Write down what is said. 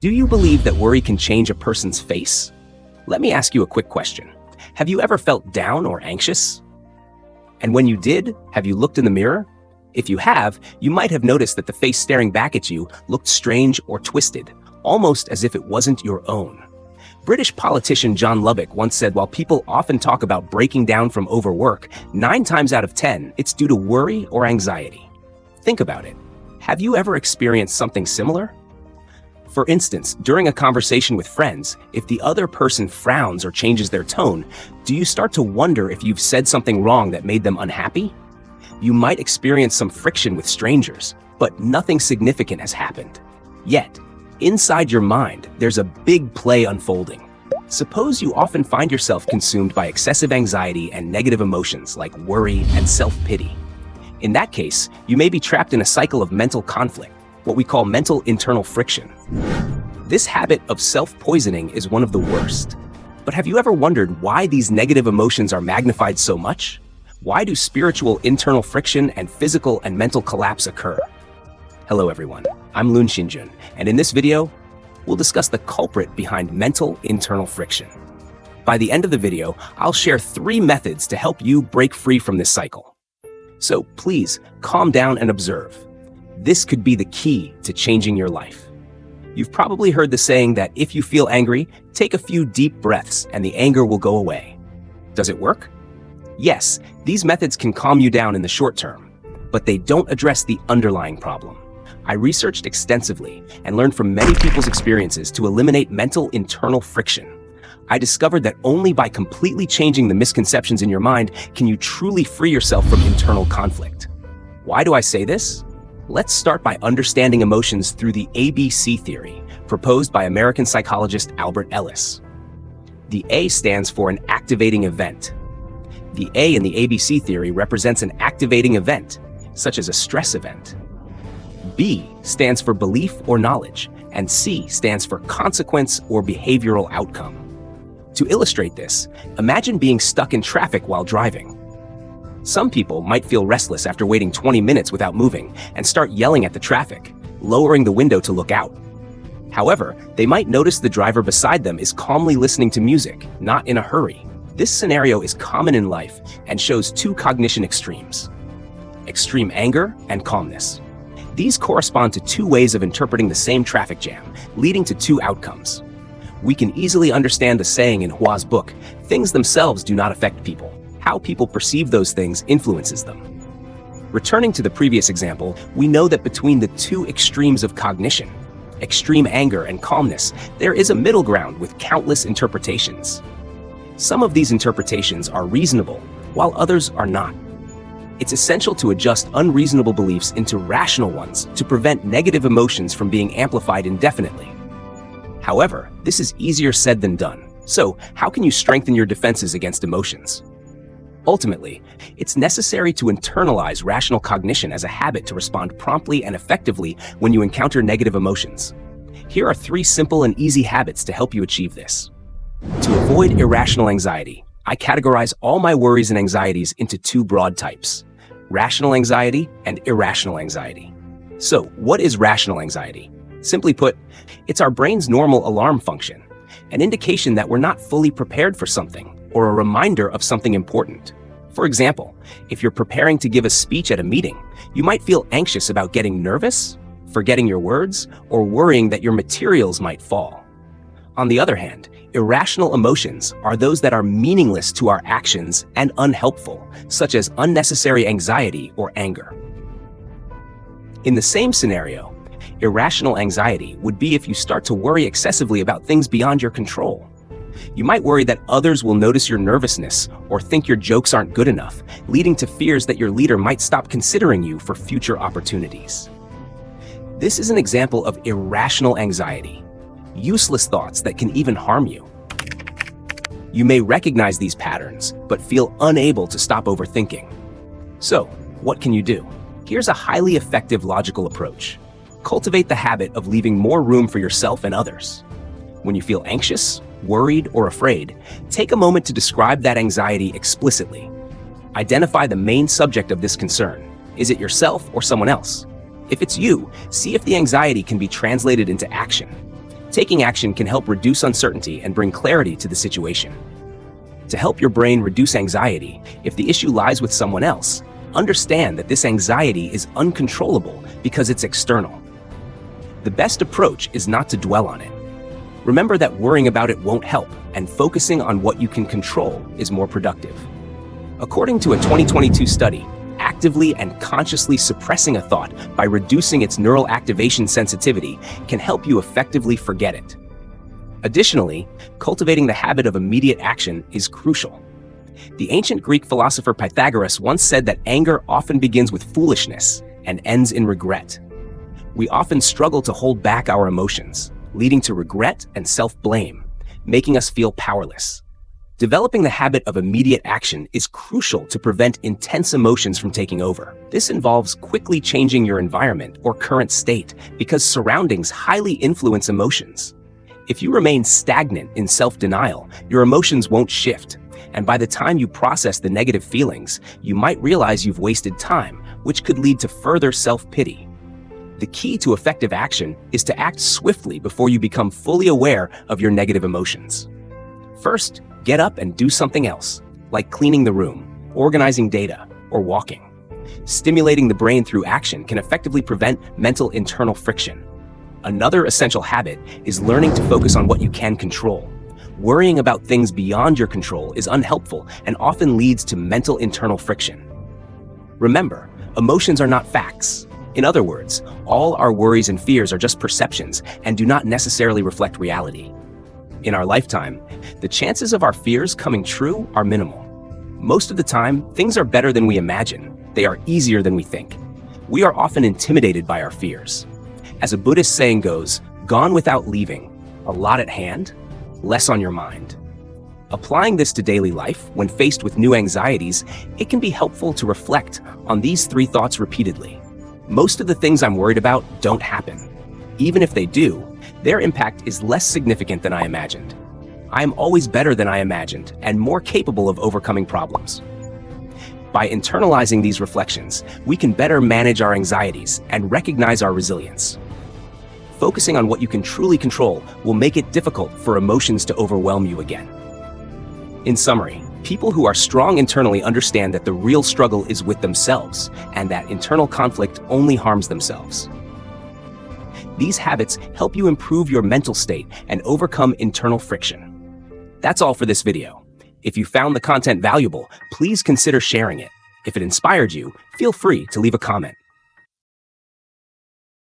Do you believe that worry can change a person's face? Let me ask you a quick question. Have you ever felt down or anxious? And when you did, have you looked in the mirror? If you have, you might have noticed that the face staring back at you looked strange or twisted, almost as if it wasn't your own. British politician John Lubbock once said while people often talk about breaking down from overwork, 9 times out of 10, it's due to worry or anxiety. Think about it. Have you ever experienced something similar? For instance, during a conversation with friends, if the other person frowns or changes their tone, do you start to wonder if you've said something wrong that made them unhappy? You might experience some friction with strangers, but nothing significant has happened. Yet, inside your mind, there's a big play unfolding. Suppose you often find yourself consumed by excessive anxiety and negative emotions like worry and self-pity. In that case, you may be trapped in a cycle of mental conflict, what we call mental internal friction. This habit of self-poisoning is one of the worst. But have you ever wondered why these negative emotions are magnified so much? Why do spiritual internal friction and physical and mental collapse occur? Hello everyone, I'm Lun Xinjun, and in this video, we'll discuss the culprit behind mental internal friction. By the end of the video, I'll share 3 methods to help you break free from this cycle. So please, calm down and observe. This could be the key to changing your life. You've probably heard the saying that if you feel angry, take a few deep breaths and the anger will go away. Does it work? Yes, these methods can calm you down in the short term, but they don't address the underlying problem. I researched extensively and learned from many people's experiences to eliminate mental internal friction. I discovered that only by completely changing the misconceptions in your mind can you truly free yourself from internal conflict. Why do I say this? Let's start by understanding emotions through the ABC theory, proposed by American psychologist Albert Ellis. The A stands for an activating event. The A in the ABC theory represents an activating event, such as a stress event. B stands for belief or knowledge, and C stands for consequence or behavioral outcome. To illustrate this, imagine being stuck in traffic while driving. Some people might feel restless after waiting 20 minutes without moving and start yelling at the traffic, lowering the window to look out. However, they might notice the driver beside them is calmly listening to music, not in a hurry. This scenario is common in life and shows 2 cognition extremes: extreme anger and calmness. These correspond to 2 ways of interpreting the same traffic jam, leading to 2 outcomes. We can easily understand the saying in Hua's book, "Things themselves do not affect people. How people perceive those things influences them." Returning to the previous example, we know that between the 2 extremes of cognition, extreme anger and calmness, there is a middle ground with countless interpretations. Some of these interpretations are reasonable, while others are not. It's essential to adjust unreasonable beliefs into rational ones to prevent negative emotions from being amplified indefinitely. However, this is easier said than done. So, how can you strengthen your defenses against emotions? Ultimately, it's necessary to internalize rational cognition as a habit to respond promptly and effectively when you encounter negative emotions. Here are 3 simple and easy habits to help you achieve this. To avoid irrational anxiety, I categorize all my worries and anxieties into 2 broad types: rational anxiety and irrational anxiety. So, what is rational anxiety? Simply put, it's our brain's normal alarm function, an indication that we're not fully prepared for something, or a reminder of something important. For example, if you're preparing to give a speech at a meeting, you might feel anxious about getting nervous, forgetting your words, or worrying that your materials might fall. On the other hand, irrational emotions are those that are meaningless to our actions and unhelpful, such as unnecessary anxiety or anger. In the same scenario, irrational anxiety would be if you start to worry excessively about things beyond your control. You might worry that others will notice your nervousness or think your jokes aren't good enough, leading to fears that your leader might stop considering you for future opportunities. This is an example of irrational anxiety, useless thoughts that can even harm you. You may recognize these patterns, but feel unable to stop overthinking. So, what can you do? Here's a highly effective logical approach. Cultivate the habit of leaving more room for yourself and others. When you feel anxious, worried, or afraid, take a moment to describe that anxiety explicitly. Identify the main subject of this concern. Is it yourself or someone else? If it's you, see if the anxiety can be translated into action. Taking action can help reduce uncertainty and bring clarity to the situation. To help your brain reduce anxiety, if the issue lies with someone else, understand that this anxiety is uncontrollable because it's external. The best approach is not to dwell on it. Remember that worrying about it won't help, and focusing on what you can control is more productive. According to a 2022 study, actively and consciously suppressing a thought by reducing its neural activation sensitivity can help you effectively forget it. Additionally, cultivating the habit of immediate action is crucial. The ancient Greek philosopher Pythagoras once said that anger often begins with foolishness and ends in regret. We often struggle to hold back our emotions, leading to regret and self-blame, making us feel powerless. Developing the habit of immediate action is crucial to prevent intense emotions from taking over. This involves quickly changing your environment or current state because surroundings highly influence emotions. If you remain stagnant in self-denial, your emotions won't shift, and by the time you process the negative feelings, you might realize you've wasted time, which could lead to further self-pity. The key to effective action is to act swiftly before you become fully aware of your negative emotions. First, get up and do something else, like cleaning the room, organizing data, or walking. Stimulating the brain through action can effectively prevent mental internal friction. Another essential habit is learning to focus on what you can control. Worrying about things beyond your control is unhelpful and often leads to mental internal friction. Remember, emotions are not facts. In other words, all our worries and fears are just perceptions and do not necessarily reflect reality. In our lifetime, the chances of our fears coming true are minimal. Most of the time, things are better than we imagine. They are easier than we think. We are often intimidated by our fears. As a Buddhist saying goes, gone without leaving, a lot at hand, less on your mind. Applying this to daily life, when faced with new anxieties, it can be helpful to reflect on these three thoughts repeatedly. Most of the things I'm worried about don't happen. Even if they do, their impact is less significant than I imagined. I am always better than I imagined and more capable of overcoming problems. By internalizing these reflections, we can better manage our anxieties and recognize our resilience. Focusing on what you can truly control will make it difficult for emotions to overwhelm you again. In summary, people who are strong internally understand that the real struggle is with themselves and that internal conflict only harms themselves. These habits help you improve your mental state and overcome internal friction. That's all for this video. If you found the content valuable, please consider sharing it. If it inspired you, feel free to leave a comment.